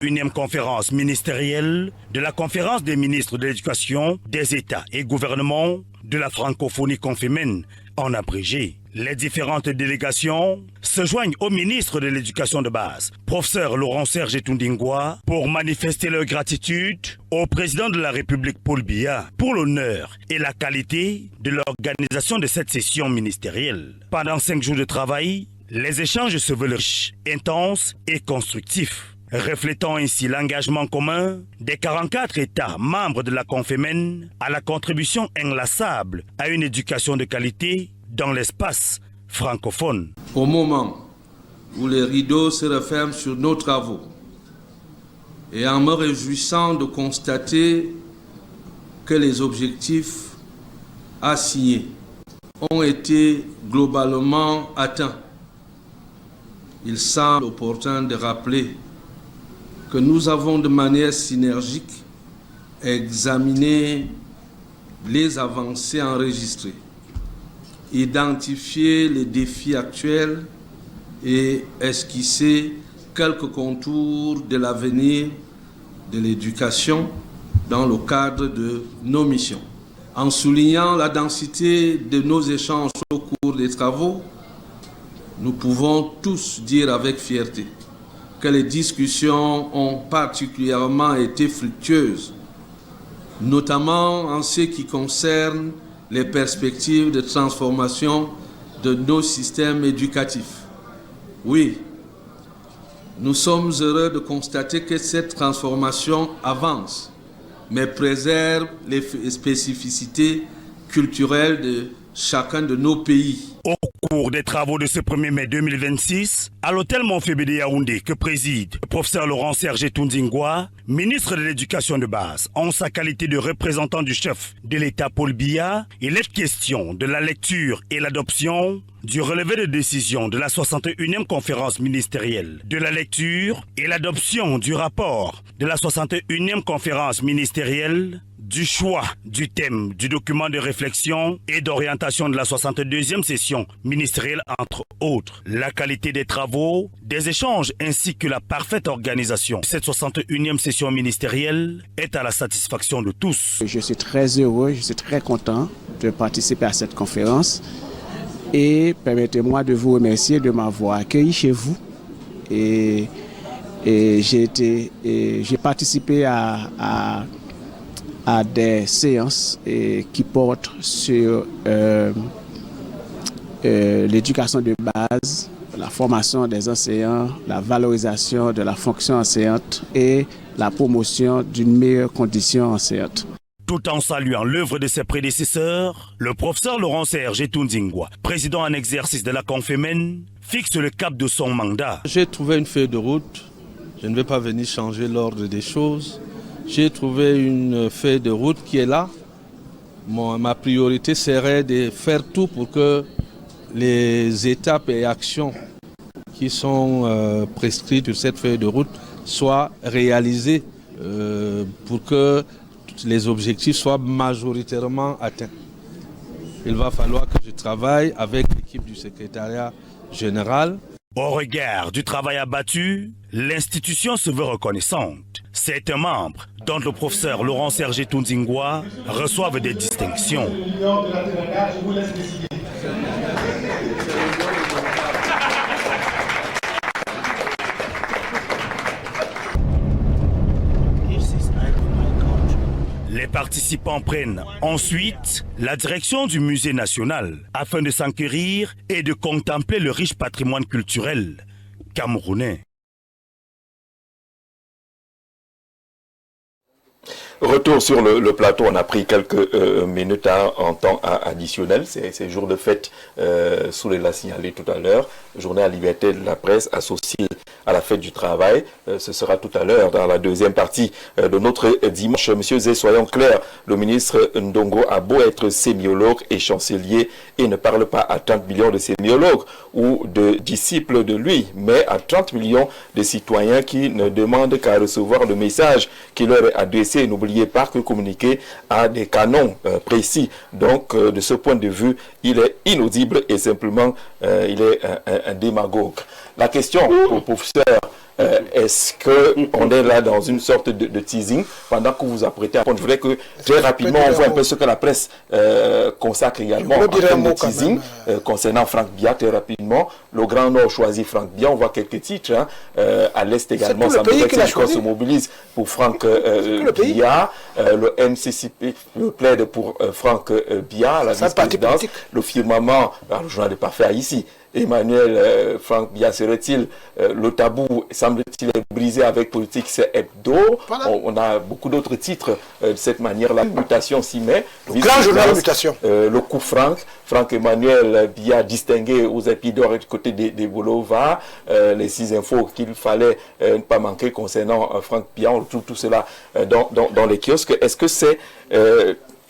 61e conférence ministérielle de la conférence des ministres de l'éducation, des États et gouvernements de la francophonie confémène, en abrégé. Les différentes délégations se joignent au ministre de l'Éducation de base, professeur Laurent-Serge Etundingwa, pour manifester leur gratitude au président de la République Paul Biya pour l'honneur et la qualité de l'organisation de cette session ministérielle. Pendant 5 jours de travail, les échanges se veulent riches, intenses et constructifs, reflétant ainsi l'engagement commun des 44 États membres de la Confémène à la contribution inlassable à une éducation de qualité dans l'espace francophone. Au moment où les rideaux se referment sur nos travaux, et en me réjouissant de constater que les objectifs assignés ont été globalement atteints, il semble opportun de rappeler que nous avons de manière synergique examiné les avancées enregistrées, identifié les défis actuels et esquissé quelques contours de l'avenir de l'éducation dans le cadre de nos missions. En soulignant la densité de nos échanges au cours des travaux, nous pouvons tous dire avec fierté que les discussions ont particulièrement été fructueuses, notamment en ce qui concerne les perspectives de transformation de nos systèmes éducatifs. Oui, nous sommes heureux de constater que cette transformation avance, mais préserve les spécificités culturelles de chacun de nos pays. Au cours des travaux de ce 1er mai 2026, à l'hôtel Montfébé de Yaoundé que préside le professeur Laurent-Serge Etundingwa, ministre de l'Éducation de base, en sa qualité de représentant du chef de l'État Paul Biya, il est question de la lecture et l'adoption du relevé de décision de la 61e conférence ministérielle, de la lecture et l'adoption du rapport de la 61e conférence ministérielle, du choix du thème du document de réflexion et d'orientation de la 62e session ministérielle, entre autres. La qualité des travaux, des échanges ainsi que la parfaite organisation de cette 61e session ministérielle est à la satisfaction de tous. Je suis très heureux, je suis très content de participer à cette conférence et permettez-moi de vous remercier de m'avoir accueilli chez vous et j'ai participé à des séances qui portent sur l'éducation de base, la formation des enseignants, la valorisation de la fonction enseignante et la promotion d'une meilleure condition enseignante. Tout en saluant l'œuvre de ses prédécesseurs, le professeur Laurent-Serge Etundingwa, président en exercice de la Confémène, fixe le cap de son mandat. J'ai trouvé une feuille de route, je ne vais pas venir changer l'ordre des choses. J'ai trouvé une feuille de route qui est là. Ma priorité serait de faire tout pour que les étapes et actions qui sont prescrites sur cette feuille de route soient réalisées pour que les objectifs soient majoritairement atteints. Il va falloir que je travaille avec l'équipe du secrétariat général. Au regard du travail abattu, l'institution se veut reconnaissante. Certains membres, dont le professeur Laurent-Serge Etundingwa, reçoivent des distinctions. Les participants prennent ensuite la direction du musée national afin de s'enquérir et de contempler le riche patrimoine culturel camerounais. Retour sur le plateau, on a pris quelques minutes en temps additionnel. C'est jour de fête, Soulé l'a signalé tout à l'heure, journée à liberté de la presse associée à la fête du travail. Ce sera tout à l'heure dans la deuxième partie de notre dimanche. Monsieur Zé, soyons clairs, le ministre Ndongo a beau être sémiologue et chancelier et ne parle pas à 30 millions de sémiologues ou de disciples de lui, mais à 30 millions de citoyens qui ne demandent qu'à recevoir le message qui leur est adressé. N'oubliez pas que communiquer a des canons précis. Donc, de ce point de vue, il est inaudible et simplement, il est un démagogue. La question au professeur Est-ce qu'on est là dans une sorte de teasing pendant que vous vous apprêtez à répondre? Je voudrais que très rapidement on voit un peu ce que la presse consacre également en termes de teasing concernant Franck Biya. Très rapidement, le Grand Nord choisit Franck Biya. On voit quelques titres. Hein. À l'Est également, ça se mobilise pour Franck Biya. Le MCCP plaide pour Franck Biya à la vice-présidence. Le firmament, le journal de Parfait ici. Emmanuel Franck Biya serait-il le tabou semble-t-il brisé avec Politique c'est Hebdo. Voilà. On a beaucoup d'autres titres de cette manière-là. Mutation s'y met. Le grand journal de mutation. Le coup Franck Emmanuel Biya distingué aux épidores du côté des Bolova. Les 6 infos qu'il fallait ne pas manquer concernant Franck Biya. On retrouve tout cela dans les kiosques. Est-ce que c'est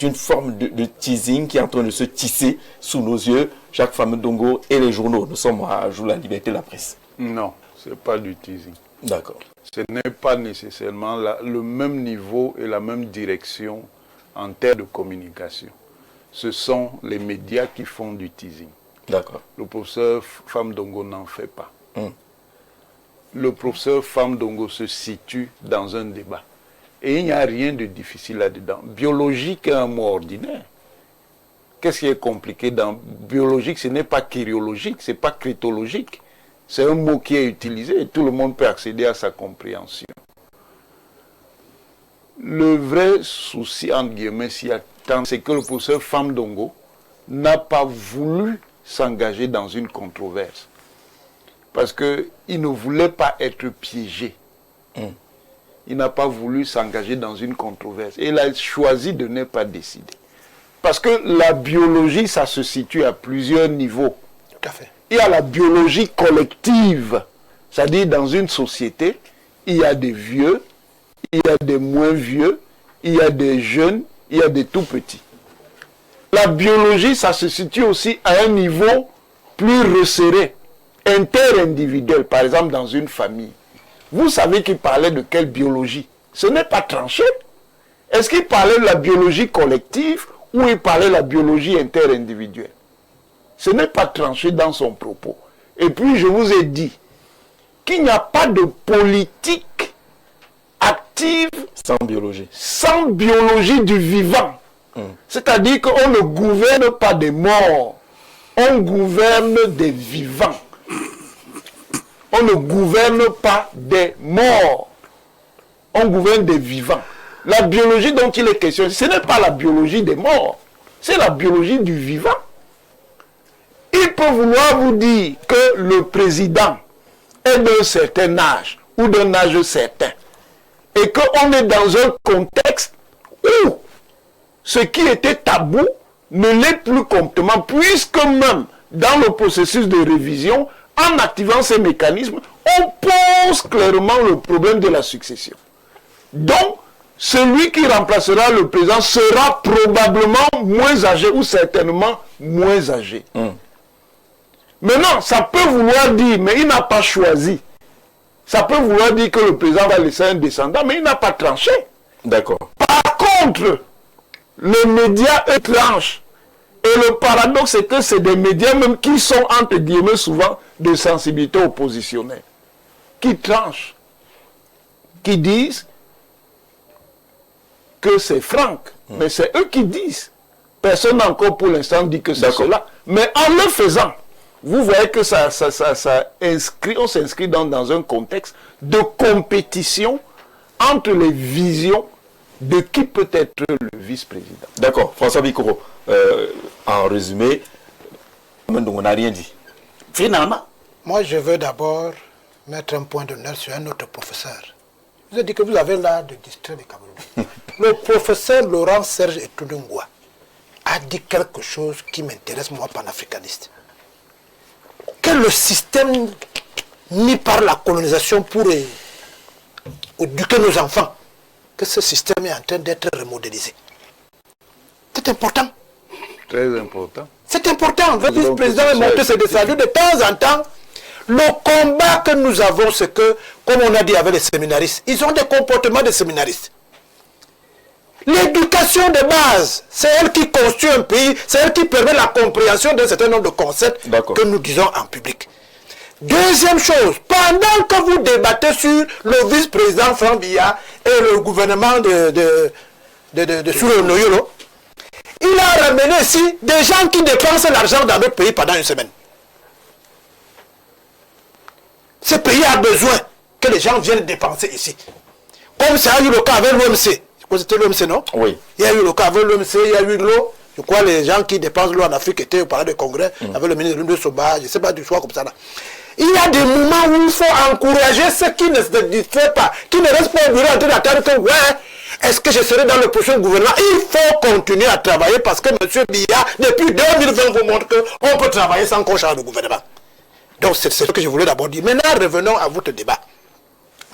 une forme de teasing qui est en train de se tisser sous nos yeux, Jacques Famdongo et les journaux? Nous sommes à Jour la Liberté, la presse. Non, ce n'est pas du teasing. D'accord. Ce n'est pas nécessairement le même niveau et la même direction en termes de communication. Ce sont les médias qui font du teasing. D'accord. Le professeur Famdongo n'en fait pas. Le professeur Famdongo se situe dans un débat. Et il n'y a rien de difficile là-dedans. Biologique est un mot ordinaire. Qu'est-ce qui est compliqué dans biologique? Ce n'est pas kyriologique, ce n'est pas critologique. C'est un mot qui est utilisé et tout le monde peut accéder à sa compréhension. Le vrai souci, entre guillemets, s'il y a tant, c'est que le professeur Famdongo n'a pas voulu s'engager dans une controverse. Parce qu'il ne voulait pas être piégé. Il n'a pas voulu s'engager dans une controverse. Et il a choisi de ne pas décider. Parce que la biologie, ça se situe à plusieurs niveaux. Tout à fait. Il y a la biologie collective. C'est-à-dire, dans une société, il y a des vieux, il y a des moins vieux, il y a des jeunes, il y a des tout petits. La biologie, ça se situe aussi à un niveau plus resserré, interindividuel. Par exemple, dans une famille. Vous savez qu'il parlait de quelle biologie? Ce n'est pas tranché. Est-ce qu'il parlait de la biologie collective ou il parlait de la biologie interindividuelle? Ce n'est pas tranché dans son propos. Et puis je vous ai dit qu'il n'y a pas de politique active sans biologie du vivant. C'est-à-dire qu'on ne gouverne pas des morts, on gouverne des vivants. On ne gouverne pas des morts. On gouverne des vivants. La biologie dont il est question, ce n'est pas la biologie des morts. C'est la biologie du vivant. Il peut vouloir vous dire que le président est d'un certain âge ou d'un âge certain. Et qu'on est dans un contexte où ce qui était tabou ne l'est plus complètement, puisque même dans le processus de révision, en activant ces mécanismes, on pose clairement le problème de la succession. Donc, celui qui remplacera le président sera probablement moins âgé ou certainement moins âgé. Maintenant, ça peut vouloir dire, mais il n'a pas choisi. Ça peut vouloir dire que le président va laisser un descendant, mais il n'a pas tranché. D'accord. Par contre, les médias tranchent. Et le paradoxe, c'est que c'est des médias même qui sont, entre guillemets, souvent de sensibilité oppositionnelle, qui tranchent, qui disent que c'est Franck. Mais c'est eux qui disent. Personne encore pour l'instant dit que c'est cela. Mais en le faisant, vous voyez que on s'inscrit dans un contexte de compétition entre les visions de qui peut être le vice-président. D'accord. François Bikoro, en résumé, on n'a rien dit. Finalement, moi je veux d'abord mettre un point d'honneur sur un autre professeur. Je vous ai dit que vous avez l'art de distraire les Camerounais. Le professeur Laurent Serge Etudungwa a dit quelque chose qui m'intéresse, moi, panafricaniste. Que le système mis par la colonisation pour éduquer nos enfants, que ce système est en train d'être remodélisé. C'est important. Très important. C'est important. Le vice-président est monté ses descendus de temps en temps. Le combat que nous avons, c'est que, comme on a dit avec les séminaristes, ils ont des comportements de séminaristes. L'éducation de base, c'est elle qui construit un pays, c'est elle qui permet la compréhension d'un certain nombre de concepts que nous disons en public. Deuxième chose, pendant que vous débattez sur le vice-président Franck Biya et le gouvernement de Soulou Noyolo, il a ramené ici des gens qui dépensent l'argent dans d'autres pays pendant une semaine. Ce pays a besoin que les gens viennent dépenser ici. Comme ça a eu le cas avec l'OMC. C'était l'OMC, non? Oui. Il y a eu le cas avec l'OMC, il y a eu l'eau. Je crois les gens qui dépensent l'eau en Afrique étaient au palais de congrès avec le ministre de Soba, je ne sais pas du choix comme ça. Là. Il y a des moments où il faut encourager ceux qui ne se distraient pas, qui ne restent pas au bureau en train d'attendre que, ouais, est-ce que je serai dans le prochain gouvernement? Il faut continuer à travailler parce que M. Biya, depuis 2020, vous montre qu'on peut travailler sans qu'on change de gouvernement. Donc c'est ce que je voulais d'abord dire. Maintenant, revenons à votre débat.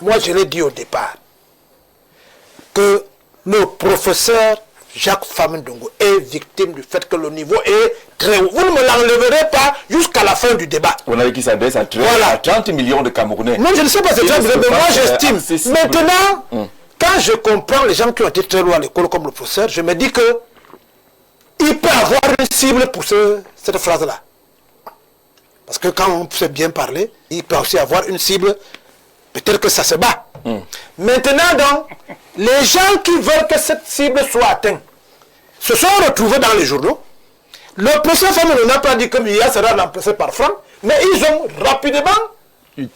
Moi, je l'ai dit au départ que le professeur Jacques Famindongo est victime du fait que le niveau est très haut. Vous ne me l'enlèverez pas jusqu'à la fin du débat. On a dit qu'il s'adresse à 30 millions de Camerounais. Non, je ne sais pas, c'est très bien, mais moi j'estime. Maintenant, quand je comprends les gens qui ont été très loin à l'école comme le professeur, je me dis que il peut avoir une cible pour cette phrase-là. Parce que quand on sait bien parler, il peut aussi avoir une cible, peut-être que ça se bat. Maintenant donc, les gens qui veulent que cette cible soit atteinte se sont retrouvés dans les journaux. Le professeur Famindongo n'a pas dit que Biya sera remplacé par Franck, mais ils ont rapidement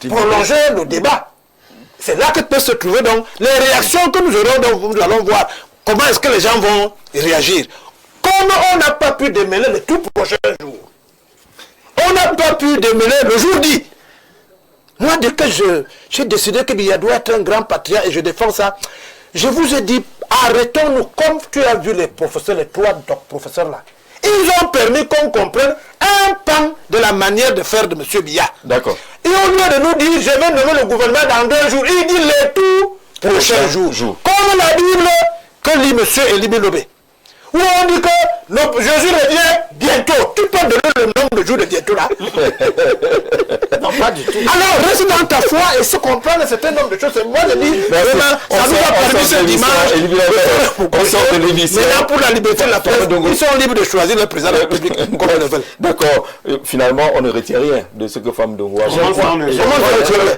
prolongé le débat. C'est là que peut se trouver donc les réactions que nous aurons, donc nous allons voir comment est-ce que les gens vont réagir. Comme on n'a pas pu démêler le tout prochain jour, on n'a pas pu démêler le jour dit. Moi, dès que j'ai décidé que Biya doit être un grand patriote et je défends ça, je vous ai dit, arrêtons-nous, comme tu as vu les professeurs, les trois professeurs là. Ils ont permis qu'on comprenne un pan de la manière de faire de M. Biya. D'accord. Et au lieu de nous dire, je vais nommer le gouvernement dans 2 jours, il dit les tout prochains jours. Comme la Bible que lit M. Elie Lobé. Où on dit que Jésus revient bientôt. Tu peux donner le nombre de jours de bientôt là? Non, pas du tout. Alors, reste dans ta foi et se comprendre un certain nombre de choses. Moi, je dis, vraiment, ça nous a permis ce dimanche. On sort de l'émission. Maintenant, pour la liberté de la presse, ils sont libres de choisir le président de la République comme ils le veulent. D'accord. Finalement, on ne retient rien de ce que Famindongo a dit.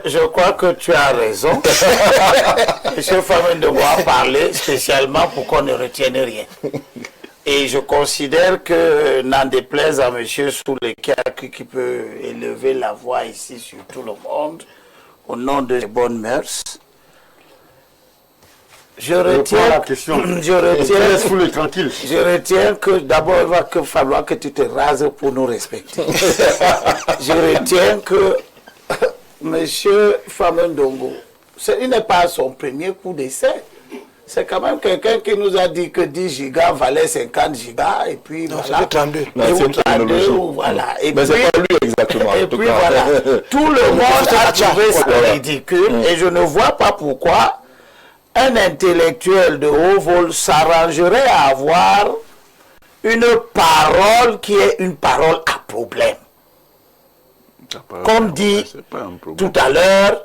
Je crois que tu as raison. M. Famindongo a parlé spécialement pour qu'on ne retienne rien. Et je considère que, n'en déplaise à M. Souleka, qui peut élever la voix ici sur tout le monde, au nom de bonnes mœurs, je retiens que d'abord il va falloir que tu te rases pour nous respecter. Je retiens que M. Famindongo, il n'est pas son premier coup d'essai. C'est quand même quelqu'un qui nous a dit que 10 gigas valait 50 gigas et puis non, voilà. 32. Voilà. Et mais c'est pas lui exactement. Et puis voilà. Tout le monde a trouvé ça ridicule et je ne vois pas pourquoi un intellectuel de haut vol s'arrangerait à avoir une parole qui est une parole à problème. Comme dit tout à l'heure,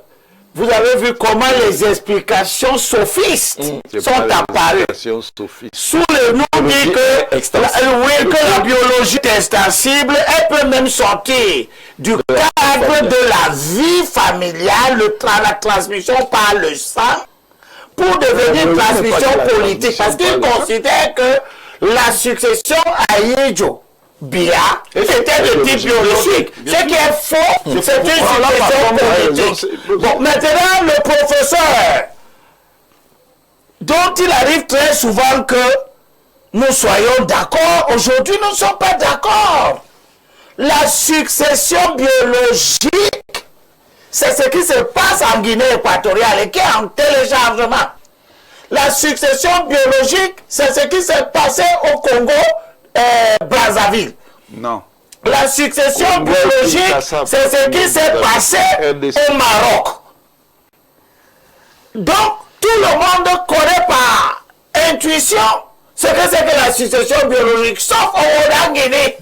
vous avez vu comment les explications sophistes sont apparues. Sous le nom dit que la biologie est extensible, elle peut même sortir du cadre de la vie familiale, la transmission par le sang, pour devenir transmission politique. Parce qu'il considère que la succession à Yedjo Biya, c'était de type biologique. Ce qui est faux, c'est une succession politique. Bon, maintenant, le professeur, dont il arrive très souvent que nous soyons d'accord, aujourd'hui nous ne sommes pas d'accord. La succession biologique, c'est ce qui se passe en Guinée équatoriale et qui est en téléchargement. La succession biologique, c'est ce qui s'est passé au Congo Brazzaville. Non. La succession biologique, c'est ce qui s'est passé au Maroc. Donc, tout le monde connaît par intuition ce que c'est que la succession biologique, sauf au Guinée,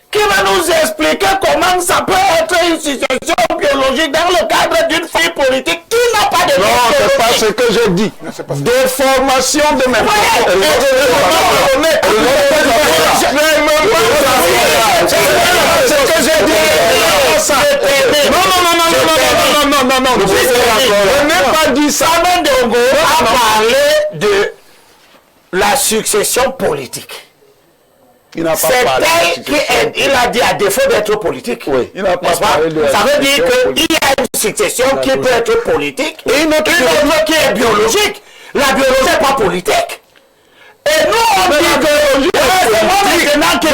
qui va nous expliquer comment ça peut être une succession biologique biologique dans le cadre d'une famille politique qui n'a pas de Non, lien c'est pas ce que j'ai dit. Déformation de mes propos. C'est ce que j'ai dit. Non. Je n'ai pas dit ça. Saman Dongo a parlé de la succession politique. Il n'a pas C'est parlé. elle qui est, il a dit à défaut d'être politique. Oui, il n'a pas N'est-ce pas? parlé de la Ça veut dire succession qu'il y a une succession qui peut être politique et une autre qui est biologique. La biologie n'est pas politique. Et nous, on dit que c'est moi maintenant qui n'est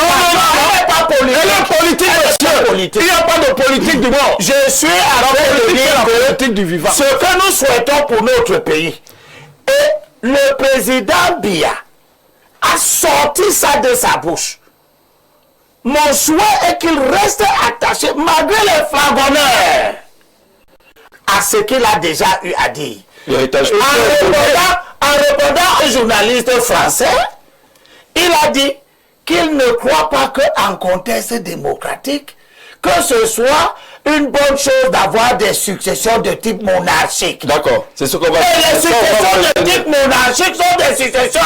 pas politique. Elle est politique, monsieur. Il n'y a pas de politique du mort. Je suis à train de dire la politique du vivant. ce que nous souhaitons pour notre pays. Et le président Biya a sorti ça de sa bouche. Mon souhait est qu'il reste attaché, malgré les flagonneurs, à ce qu'il a déjà eu à dire. En répondant à un journaliste français, il a dit qu'il ne croit pas qu'en contexte démocratique, que ce soit une bonne chose d'avoir des successions de type monarchique. D'accord, c'est ce qu'on va... Et les successions de type monarchique sont des successions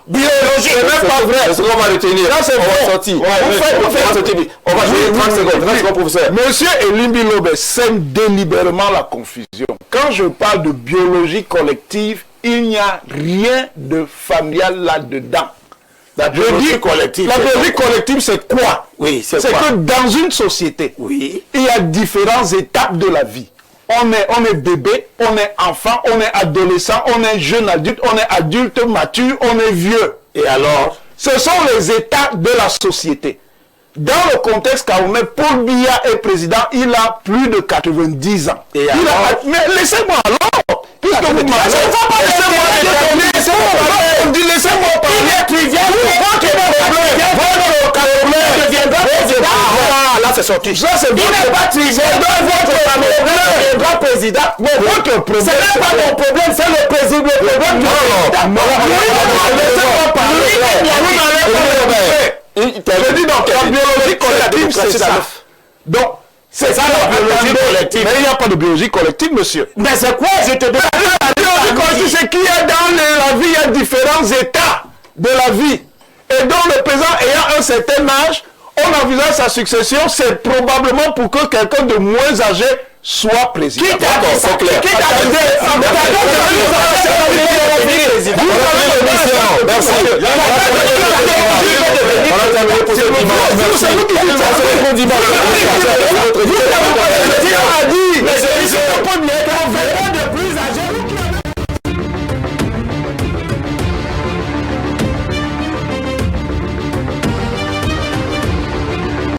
biologiques. C'est même pas vrai. C'est ce qu'on va retenir. Là, c'est on faux. va sortir. On va jouer 30 secondes. 30 secondes, professeur. Monsieur Elimbi Lobe sème délibérément la confusion. Quand je parle de biologie collective, il n'y a rien de familial là-dedans. La biologie collective. La biologie collective, c'est quoi? Oui, c'est C'est quoi? que dans une société, Oui. il y a différentes étapes de la vie. On est bébé, on est enfant, on est adolescent, on est jeune adulte, on est adulte mature, on est vieux. Et alors? Ce sont les états de la société. Dans le contexte camerounais, Paul Biya est président, il a plus de 90 ans. Et alors? Mais laissez-moi alors. Puisque vous m'avez... Laissez-moi parler. Là, c'est sorti. Ça, c'est Il n'est pas trivial. Votre président. votre problème. Ce n'est pas mon problème, c'est le président. Le problème. Laissez-moi parler. Je dis donc, la biologie collective, c'est ça. Donc, c'est ça la biologie collective. Mais il n'y a pas de biologie collective, monsieur. Mais c'est quoi? Je te demande. La biologie collective, c'est qu'il y a dans la vie, il y a différents états de la vie. Et donc, le président ayant un certain âge, on envisage sa succession, c'est probablement pour que quelqu'un de moins âgé soit président. Qui t'a dit ça? Qui t'a dit Merci.